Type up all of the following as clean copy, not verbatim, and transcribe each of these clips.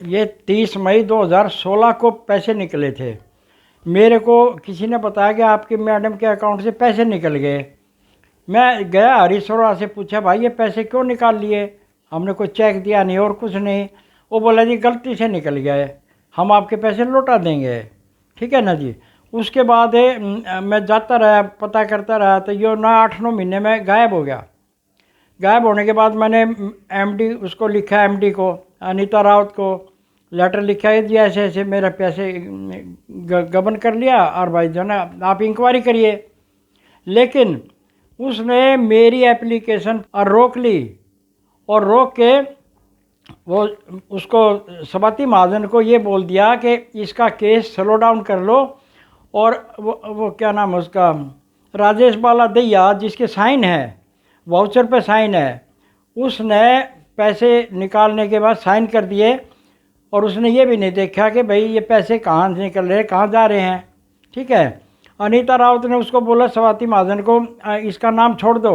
ये 30 मई 2016 को पैसे निकले थे। मेरे को किसी ने बताया कि आपके मैडम के अकाउंट से पैसे निकल गए। मैं गया हरीश्वरा से पूछा, भाई ये पैसे क्यों निकाल लिए? हमने कोई चेक दिया नहीं और कुछ नहीं। वो बोला जी गलती से निकल गए, हम आपके पैसे लौटा देंगे। ठीक है ना जी। उसके बाद मैं जाता रहा, पता करता रहा, तो ये ना 8-9 महीने में गायब हो गया। गायब होने के बाद मैंने एमडी उसको लिखा, एमडी को, अनीता रावत को लेटर लिखा है जी ऐसे ऐसे मेरे पैसे गबन कर लिया और भाई जो ना आप इंक्वायरी करिए। लेकिन उसने मेरी एप्लीकेशन और रोक ली, और रोक के वो उसको स्वाति महाजन को ये बोल दिया कि इसका केस स्लो डाउन कर लो। और वो क्या नाम है उसका, राजेश बाला दैया, जिसके साइन है, वाउचर पे साइन है, उसने पैसे निकालने के बाद साइन कर दिए। और उसने ये भी नहीं देखा कि भाई ये पैसे कहाँ से निकल रहे हैं, कहाँ जा रहे हैं। ठीक है। अनीता रावत ने उसको बोला, स्वाति महाजन को, इसका नाम छोड़ दो,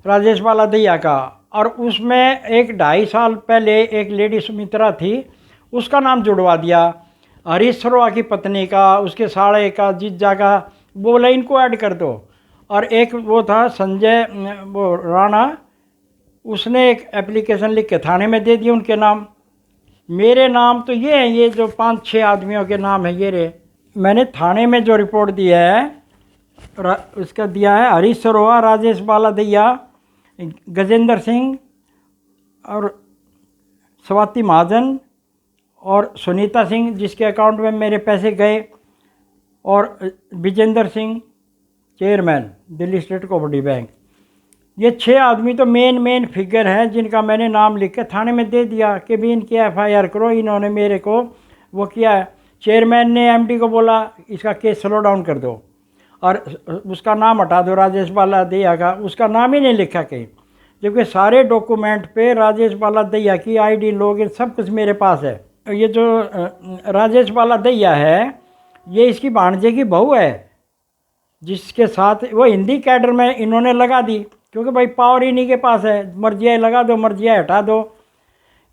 राजेश बाला दैया का। और उसमें 1-2.5 साल पहले एक लेडी सुमित्रा थी, उसका नाम जुड़वा दिया। हरीश सरवा की पत्नी का, उसके साड़े का, जीजा का, बोला इनको ऐड कर दो। और एक वो था संजय वो राणा, उसने एक एप्लीकेशन लिख के थाने में दे दी उनके नाम। मेरे नाम तो ये हैं, ये जो 5-6 आदमियों के नाम है ये रहे। मैंने थाने में जो रिपोर्ट दिया है उसका दिया है हरीश सरोवा, राजेश बाला दैया, गजेंद्र सिंह और स्वाति महाजन और सुनीता सिंह, जिसके अकाउंट में मेरे पैसे गए, और Vijender Singh, chairman Delhi state cooperative bank. ये 6 आदमी तो मेन फिगर हैं जिनका मैंने नाम लिख के थाने में दे दिया कि भी इनकी एफआईआर करो। इन्होंने मेरे को वो किया है। चेयरमैन ने एमडी को बोला इसका केस स्लो डाउन कर दो और उसका नाम हटा दो, राजेश बाला दैया का, उसका नाम ही नहीं लिखा कहीं, जबकि सारे डॉक्यूमेंट पे राजेश बाला दैया की आईडी लॉगिन सब कुछ मेरे पास है। ये जो राजेश बाला दैया है, ये इसकी भांजे की बहू है, जिसके साथ वो हिंदी कैडर में इन्होंने लगा दी, क्योंकि भाई पावर इन्हीं के पास है, मर्जी आए लगा दो, मर्जी आए हटा दो।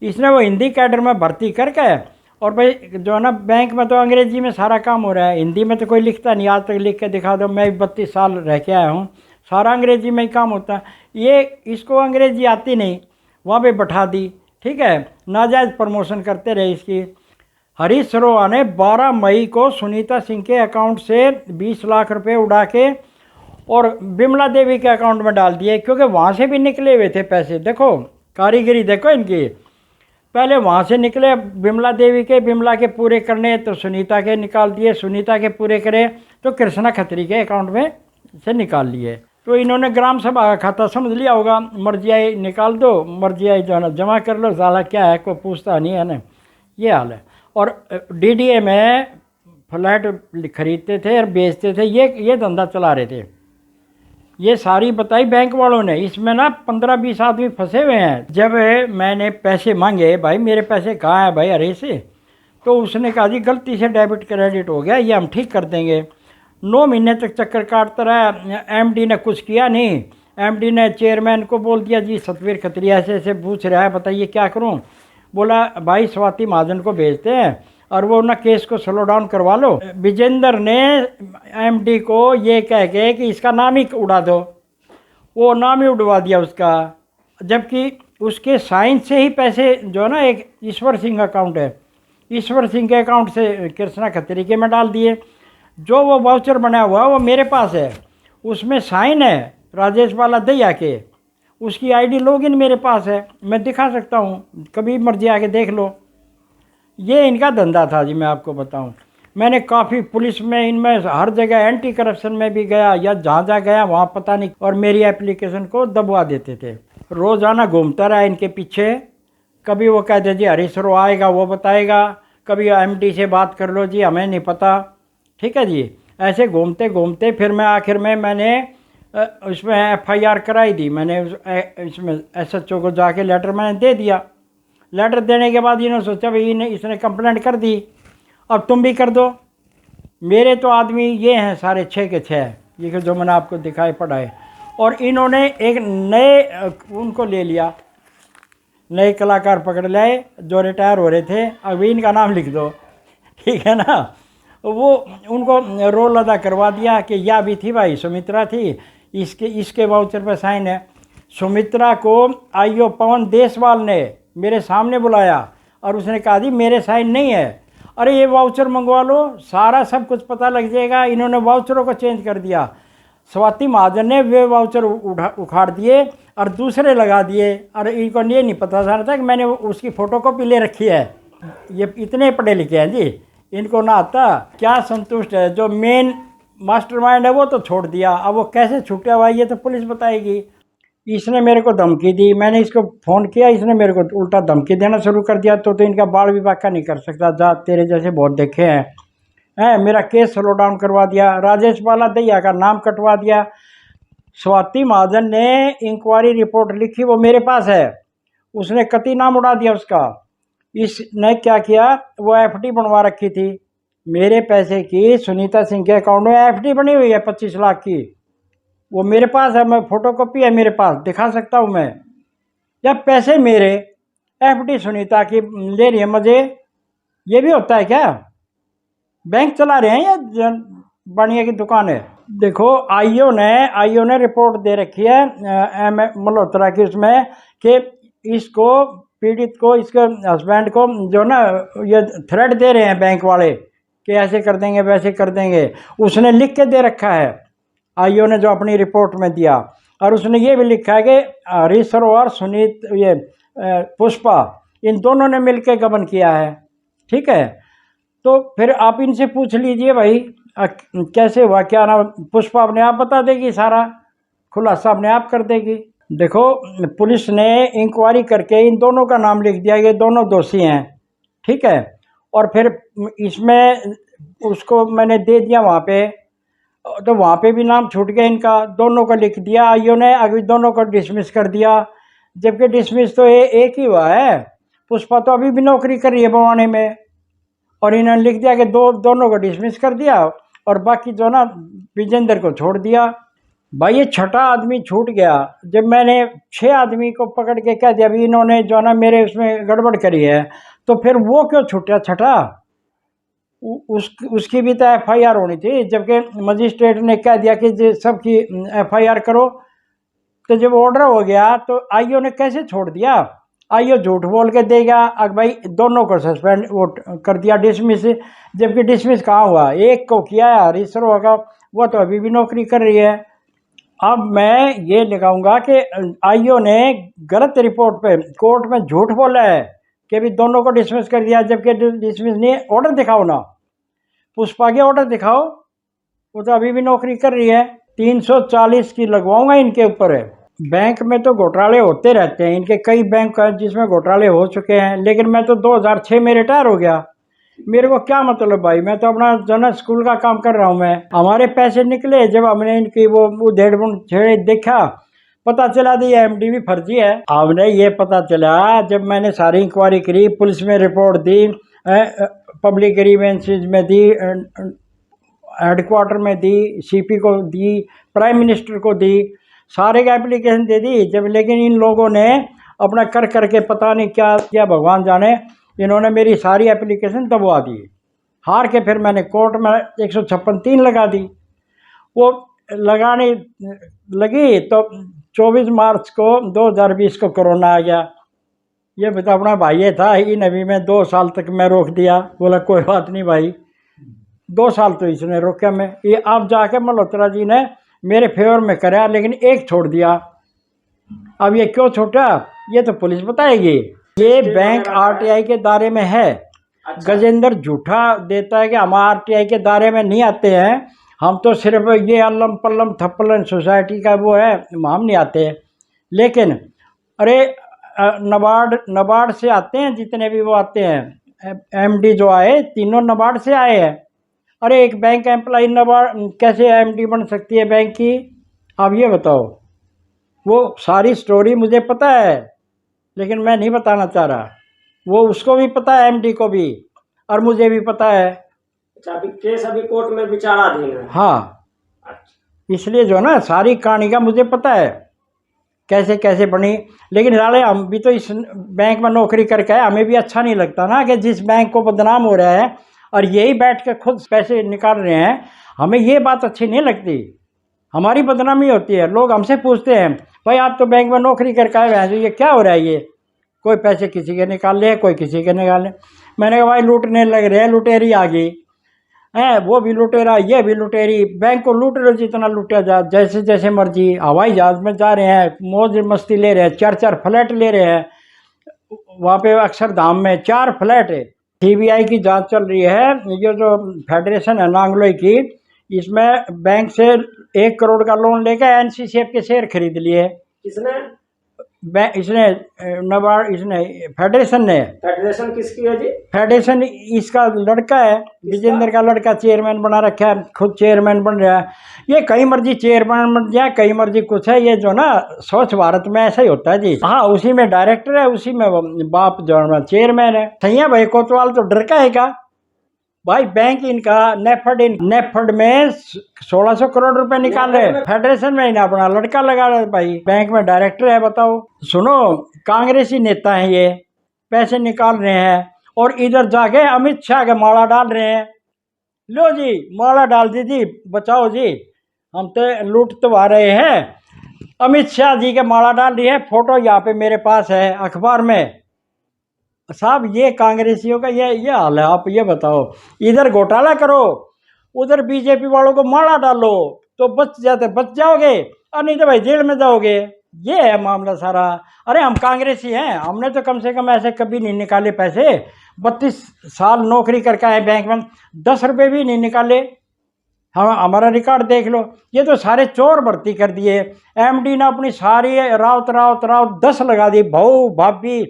इसने वो हिंदी कैडर में भर्ती करके, और भाई जो है ना बैंक में तो अंग्रेजी में सारा काम हो रहा है, हिंदी में तो कोई लिखता नहीं। आज तक लिख के दिखा दो, मैं 32 साल रह के आया हूँ, सारा अंग्रेजी में ही काम होता है। ये इसको अंग्रेजी आती नहीं, वहाँ पे बैठा दी। ठीक है, नाजायज़ प्रमोशन करते रहे इसकी। हरीश सरोवा ने 12 मई को सुनीता सिंह के अकाउंट से 20 लाख रुपए उड़ा के और बिमला देवी के अकाउंट में डाल दिए, क्योंकि वहाँ से भी निकले हुए थे पैसे। देखो कारीगरी देखो इनकी, पहले वहाँ से निकले बिमला देवी के, बिमला के पूरे करने तो सुनीता के निकाल दिए, सुनीता के पूरे करे तो कृष्णा खत्री के अकाउंट में से निकाल लिए। तो इन्होंने ग्राम सभा का खाता समझ लिया होगा, मर्जी आई निकाल दो, मर्जी आई जो है ना जमा कर लो, साला क्या है, कोई पूछता नहीं है ना, ये हाल है। और डीडीए में फ्लैट खरीदते थे और बेचते थे, ये धंधा चला रहे थे। ये सारी बताई बैंक वालों ने। इसमें ना 15-20 आदमी फंसे हुए हैं। जब मैंने पैसे मांगे, भाई मेरे पैसे कहाँ हैं भाई अरे से, तो उसने कहा जी गलती से डेबिट क्रेडिट हो गया, ये हम ठीक कर देंगे। 9 महीने तक चक्कर काटता रहा, एमडी ने कुछ किया नहीं। एमडी ने चेयरमैन को बोल दिया जी सतवीर खत्री ऐसे ऐसे पूछ रहा है, बताइए क्या करूं। बोला भाई स्वाति महाजन को भेजते हैं और वो ना केस को स्लो डाउन करवा लो। विजेंद्र ने एमडी को ये कह के कि इसका नाम ही उड़ा दो, वो नाम ही उड़वा दिया उसका, जबकि उसके साइन से ही पैसे जो है ना, एक ईश्वर सिंह अकाउंट है, ईश्वर सिंह के अकाउंट से कृष्णा खत्री के में डाल दिए। जो वो वाउचर बना हुआ वो मेरे पास है, उसमें साइन है राजेश बाला दैया के, उसकी आईडी लॉगिन मेरे पास है, मैं दिखा सकता हूँ, कभी मर्जी आके देख लो। ये इनका धंधा था जी। मैं आपको बताऊं, मैंने काफ़ी पुलिस में, इनमें हर जगह एंटी करप्शन में भी गया, या जहाँ जहाँ गया वहाँ पता नहीं, और मेरी एप्लीकेशन को दबवा देते थे। रोज़ाना घूमता रहा इनके पीछे। कभी वो कहते जी हरीश सरोवा आएगा वो बताएगा, कभी एमडी से बात कर लो जी हमें नहीं पता। ठीक है जी। ऐसे घूमते घूमते फिर मैं आखिर में मैंने उसमें एफआईआर कराई दी। मैंने इसमें एसएचओ को जाके लेटर मैंने दे दिया। लेटर देने के बाद इन्होंने सोचा भाई इसने कंप्लेंट कर दी, अब तुम भी कर दो। मेरे तो आदमी ये हैं सारे 6 के 6, ये जो मैंने आपको दिखाई पड़ा है। और इन्होंने एक नए उनको ले लिया, नए कलाकार पकड़ लाए जो रिटायर हो रहे थे, अभी इनका नाम लिख दो, ठीक है ना। वो उनको रोल अदा करवा दिया कि यह भी थी भाई, सुमित्रा थी, इसके वाउचर पर साइन है। सुमित्रा को आईओ पवन देसवाल ने मेरे सामने बुलाया और उसने कहा जी मेरे साइन नहीं है। अरे ये वाउचर मंगवा लो, सारा सब कुछ पता लग जाएगा। इन्होंने वाउचरों को चेंज कर दिया। स्वाति महाजन ने वे वाउचर उखाड़ दिए और दूसरे लगा दिए, और इनको ये नहीं पता था कि मैंने उसकी फ़ोटोकॉपी ले रखी है। ये इतने पढ़े लिखे हैं जी, इनको ना आता। क्या संतुष्ट है, जो मेन मास्टरमाइंड है वो तो छोड़ दिया, अब वो कैसे छूटा हुआ ये तो पुलिस बताएगी। इसने मेरे को धमकी दी, मैंने इसको फ़ोन किया, इसने मेरे को उल्टा धमकी देना शुरू कर दिया। तो इनका बाल विभाग का नहीं कर सकता, जा तेरे जैसे बहुत देखे हैं। मेरा केस स्लो डाउन करवा दिया, राजेश बाला दहिया का नाम कटवा दिया। स्वाति महाजन ने इंक्वायरी रिपोर्ट लिखी, वो मेरे पास है, उसने कतई नाम उड़ा दिया उसका। इसने क्या किया, वो एफडी बनवा रखी थी मेरे पैसे की, सुनीता सिंह के अकाउंट में एफडी बनी हुई है 25 लाख की, वो मेरे पास है, मैं फोटोकॉपी है मेरे पास, दिखा सकता हूँ मैं। या पैसे मेरे, एफडी सुनीता की ले रही है मजे, ये भी होता है क्या? बैंक चला रहे हैं या बनिया की दुकान है? देखो आईओ ने रिपोर्ट दे रखी है एम मल्होत्रा की उसमें, कि इसको पीड़ित को, इसके हस्बैंड को जो ना ये थ्रेट दे रहे हैं बैंक वाले कि ऐसे कर देंगे वैसे कर देंगे। उसने लिख के दे रखा है आईओ ने जो अपनी रिपोर्ट में दिया, और उसने ये भी लिखा है कि हरीश और सुनीत ये पुष्पा इन दोनों ने मिलकर गबन किया है, ठीक है। तो फिर आप इनसे पूछ लीजिए भाई कैसे हुआ क्या ना, पुष्पा अपने आप बता देगी, सारा खुलासा अपने आप कर देगी। देखो पुलिस ने इंक्वायरी करके इन दोनों का नाम लिख दिया, ये दोनों दोषी हैं, ठीक है। और फिर इसमें उसको मैंने दे दिया वहाँ पे, तो वहाँ पे भी नाम छूट गया इनका, दोनों को लिख दिया आईओ ने, अभी दोनों को डिसमिस कर दिया। जबकि डिसमिस तो एक ही हुआ है, पुष्पा तो अभी भी नौकरी कर रही है बवाने में, और इन्होंने लिख दिया कि दोनों को डिसमिस कर दिया और बाकी जो ना विजेंद्र को छोड़ दिया। भाई ये छठा आदमी छूट गया, जब मैंने 6 आदमी को पकड़ के कह दिया अभी इन्होंने जो ना मेरे उसमें गड़बड़ करी है, तो फिर वो क्यों छूटा छठा? उसकी भी तो एफआईआर होनी थी, जबकि मजिस्ट्रेट ने कह दिया कि सबकी एफआईआर करो। तो जब ऑर्डर हो गया तो आईओ ने कैसे छोड़ दिया? आईओ झूठ बोल के देगा अब भाई दोनों को सस्पेंड वो कर दिया, डिसमिस, जबकि डिसमिस कहाँ हुआ, एक को किया है हरीश का, वो तो अभी भी नौकरी कर रही है। अब मैं ये लगाऊंगा कि आईओ ने गलत रिपोर्ट पे कोर्ट में झूठ बोला है कि अभी दोनों को डिसमिस कर दिया, जबकि डिसमिस नहीं, ऑर्डर दिखाओ ना, पुष्पा के ऑर्डर दिखाओ, वो तो अभी भी नौकरी कर रही है। 340 की लगवाऊंगा इनके ऊपर है। बैंक में तो घोटाले होते रहते हैं, इनके कई बैंक हैं जिसमें घोटाले हो चुके हैं, लेकिन मैं तो 2006 में रिटायर हो गया, मेरे को क्या मतलब भाई, मैं तो अपना जनरल स्कूल का काम कर रहा हूँ। मैं हमारे पैसे निकले जब हमने इनकी वो उधेड़ छेड़े देखा, पता चला दी एमडी भी फर्जी है। हमने ये पता चला जब मैंने सारी इंक्वायरी करी, पुलिस में रिपोर्ट दी, पब्लिक ग्रीवेंसेस में दी, हेडक्वार्टर में दी, सीपी को दी, प्राइम मिनिस्टर को दी, सारे का एप्लीकेशन दे दी जब, लेकिन इन लोगों ने अपना कर करके पता नहीं क्या किया भगवान जाने, इन्होंने मेरी सारी एप्लीकेशन दबवा दी। हार के फिर मैंने कोर्ट में 156(3) लगा दी। वो लगाने लगी तो 24 मार्च को 2020 को कोरोना आ गया। ये बता अपना भाई ये था, इन अभी मैं 2 साल तक मैं रोक दिया, बोला कोई बात नहीं भाई, 2 साल तो इसने रोका मैं, ये अब जाके मल्होत्रा जी ने मेरे फेवर में कराया, लेकिन एक छोड़ दिया। अब ये क्यों छोटा ये तो पुलिस बताएगी। ये बैंक आरटीआई के दायरे में है। अच्छा। गजेंद्र झूठा देता है कि हम आरटीआई के दायरे में नहीं आते हैं, हम तो सिर्फ ये अल्लम पल्लम थप्पलन सोसाइटी का वो है, हम नहीं आते। लेकिन अरे नबार्ड से आते हैं, जितने भी वो आते हैं एमडी जो आए तीनों नबार्ड से आए हैं। अरे एक बैंक एम्प्लॉय नबार्ड कैसे एमडी बन सकती है बैंक की, आप ये बताओ। वो सारी स्टोरी मुझे पता है, लेकिन मैं नहीं बताना चाह रहा, वो उसको भी पता है एमडी को भी, और मुझे भी पता है। अच्छा, अभी केस अभी कोर्ट में विचाराधीन है। हाँ, इसलिए जो ना सारी कहानी का मुझे पता है कैसे कैसे बनी। लेकिन साले हम भी तो इस बैंक में नौकरी करके आए, हमें भी अच्छा नहीं लगता ना कि जिस बैंक को बदनाम हो रहा है और यही बैठ के खुद पैसे निकाल रहे हैं, हमें ये बात अच्छी नहीं लगती। हमारी बदनामी होती है। लोग हमसे पूछते हैं भाई आप तो बैंक में नौकरी करके आए हैं, ये क्या हो रहा है, ये कोई पैसे किसी के निकाल ले, कोई किसी के निकाल ले। मैंने कहा भाई लूटने लग रहे हैं, लुटेरी आ गई है, वो भी लुटेरा, ये भी लुटेरी। बैंक को लूट लो जितना लूटा जा, जैसे जैसे मर्जी। हवाई जहाज में जा रहे हैं, मौज मस्ती ले रहे हैं, 4-4 फ्लैट ले रहे हैं। वहाँ पे अक्षरधाम में 4 फ्लैट है। सीबीआई की जांच चल रही है। ये जो फेडरेशन है नांगलोई की, इसमें बैंक से 1 करोड़ का लोन लेकर एनसीसीएफ के शेयर खरीद लिए। किसने? बैंक इसने नबार्ड, इसने फेडरेशन ने। फेडरेशन किसकी है जी? फेडरेशन इसका लड़का है, विजेंद्र का लड़का चेयरमैन बना रखा है, खुद चेयरमैन बन रहा है। ये कई मर्जी चेयरमैन बन जाए, कई मर्जी कुछ है। ये जो ना स्वच्छ भारत में ऐसा ही होता है जी। हाँ, उसी में डायरेक्टर है, उसी में बाप जो चेयरमैन है। सही है भाई, कोतवाल तो डर का है का भाई। बैंक इनका नेफड में 1600 करोड़ रुपए निकाल रहे। फेडरेशन में इन्हें अपना लड़का लगा रहे भाई, बैंक में डायरेक्टर है। बताओ, सुनो, कांग्रेसी नेता हैं ये, पैसे निकाल रहे हैं और इधर जाके अमित शाह का माला डाल रहे हैं। लो जी, माला डाल दी जी, बचाओ जी, हम तो लूट तो आ रहे हैं। अमित शाह जी के माला डाल रही है, फोटो यहाँ पे मेरे पास है अखबार में। साहब ये कांग्रेसियों का ये हाल है। आप ये बताओ, इधर घोटाला करो, उधर बीजेपी वालों को माला डालो तो बच जाओगे, और नहीं तो भाई जेल में जाओगे। ये है मामला सारा। अरे हम कांग्रेसी हैं, हमने तो कम से कम ऐसे कभी नहीं निकाले पैसे। 32 साल नौकरी करके आए बैंक में, 10 रुपये भी नहीं निकाले। हम हमारा रिकॉर्ड देख लो। ये तो सारे चोर भर्ती कर दिए। एमडी ने अपनी सारी राउत 10 लगा दी, बहू भाभी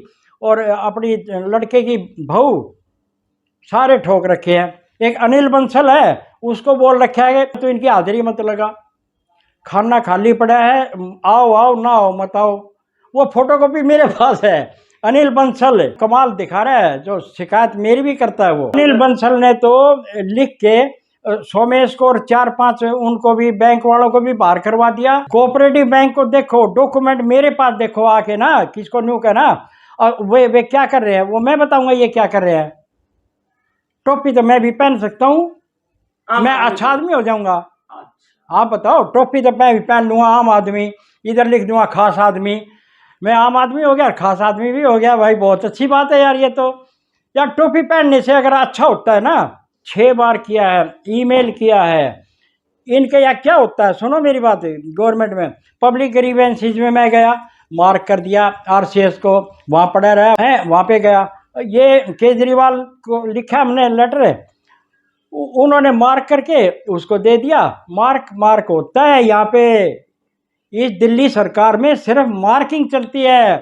और अपनी लड़के की बहू, सारे ठोक रखे हैं। एक अनिल बंसल है, उसको बोल रखा है तो इनकी हाजिरी मत लगा, खाना खाली पड़ा है, आओ आओ ना आओ मत आओ। वो फोटोकॉपी मेरे पास है। अनिल बंसल कमाल दिखा रहा है, जो शिकायत मेरी भी करता है वो। अनिल बंसल ने तो लिख के सोमेश को और 4-5 उनको भी, बैंक वालों को भी बाहर करवा दिया। कोऑपरेटिव बैंक को देखो, डॉक्यूमेंट मेरे पास देखो आके ना, किसको न्यू कहना। और वे क्या कर रहे हैं वो मैं बताऊंगा ये क्या कर रहे हैं। टोपी तो मैं भी पहन सकता हूँ, मैं अच्छा आदमी हो जाऊंगा। आप बताओ, टोपी तो मैं भी पहन लूँगा, आम आदमी। इधर लिख दूंगा खास आदमी, मैं आम आदमी हो गया, खास आदमी भी हो गया। भाई बहुत अच्छी बात है यार। ये तो यार टोपी पहनने से अगर अच्छा होता है ना, 6 बार किया है, ईमेल किया है इनके, या क्या होता है, सुनो मेरी बात। गवर्नमेंट में पब्लिक ग्रीवेंसीज में मैं गया, मार्क कर दिया आरसीएस को, वहाँ पड़ा रहा है, वहाँ पे गया। ये केजरीवाल को लिखा हमने लेटर, उन्होंने मार्क करके उसको दे दिया। मार्क होता है यहाँ पे। इस दिल्ली सरकार में सिर्फ मार्किंग चलती है,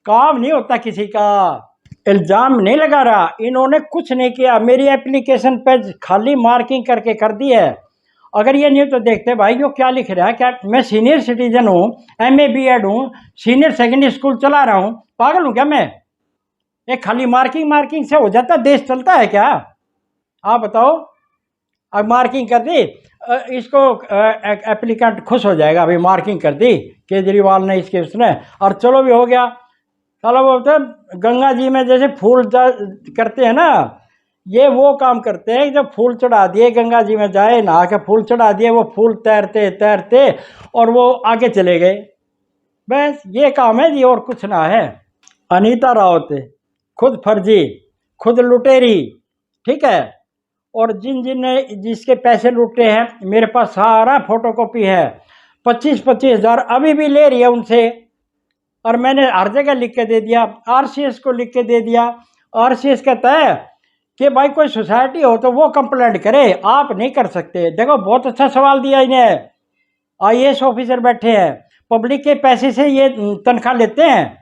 काम नहीं होता किसी का। इल्ज़ाम नहीं लगा रहा, इन्होंने कुछ नहीं किया। मेरी एप्लीकेशन पे खाली मार्किंग करके कर दी है। अगर ये नहीं तो देखते भाई जो क्या लिख रहा है। क्या मैं सीनियर सिटीजन हूँ, MA BEd हूँ, सीनियर सेकेंडरी स्कूल चला रहा हूँ, पागल हूँ क्या मैं? एक खाली मार्किंग से हो जाता देश चलता है क्या? आप बताओ। अब मार्किंग कर दी, इसको एप्लीकेंट खुश हो जाएगा, अभी मार्किंग कर दी केजरीवाल ने इसके उसने, और चलो भी हो गया। चलो वो तो गंगा जी में जैसे फूल करते हैं ना, ये वो काम करते हैं। जब फूल चढ़ा दिए गंगा जी में, जाए नहा के फूल चढ़ा दिए, वो फूल तैरते तैरते और वो आगे चले गए। बस ये काम है जी, और कुछ ना है। अनीता रावत खुद फर्जी, खुद लुटेरी, ठीक है। और जिनने जिसके पैसे लूटे हैं, मेरे पास सारा फोटोकॉपी है। 25-25 हज़ार अभी भी ले रही है उनसे, और मैंने हर जगह लिख के दे दिया, आरसीएस को लिख के दे दिया। आरसीएस कहता है कि भाई कोई सोसाइटी हो तो वो कंप्लेंट करे, आप नहीं कर सकते। देखो बहुत अच्छा सवाल दिया इन्हें। IAS ऑफिसर बैठे हैं, पब्लिक के पैसे से ये तनख्वाह लेते हैं,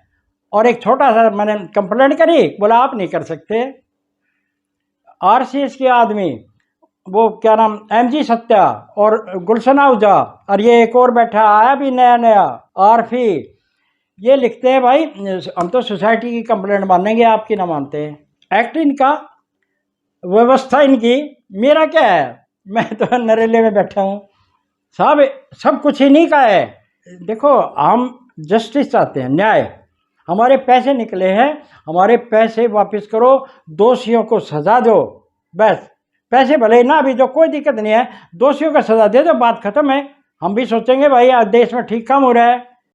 और एक छोटा सा मैंने कंप्लेंट करी, बोला आप नहीं कर सकते। आरसीएस के आदमी, वो क्या नाम, MG सत्या और गुलशन आहूजा, और ये एक और बैठा आया भी नया आरफी, ये लिखते हैं भाई हम तो सोसाइटी की कंप्लेंट मानेंगे, आपकी ना मानते हैं। एक्ट इनका, व्यवस्था इनकी, मेरा क्या है? मैं तो नरेले में बैठा हूँ साहब। सब कुछ इन्हीं का है। देखो हम जस्टिस चाहते हैं, न्याय। हमारे पैसे निकले हैं, हमारे पैसे वापस करो, दोषियों को सजा दो, बस। पैसे भले ना भी दो, कोई दिक्कत नहीं है, दोषियों को सजा दे दो, बात खत्म है। हम भी सोचेंगे भाई आज देश में ठीक काम हो रहा है।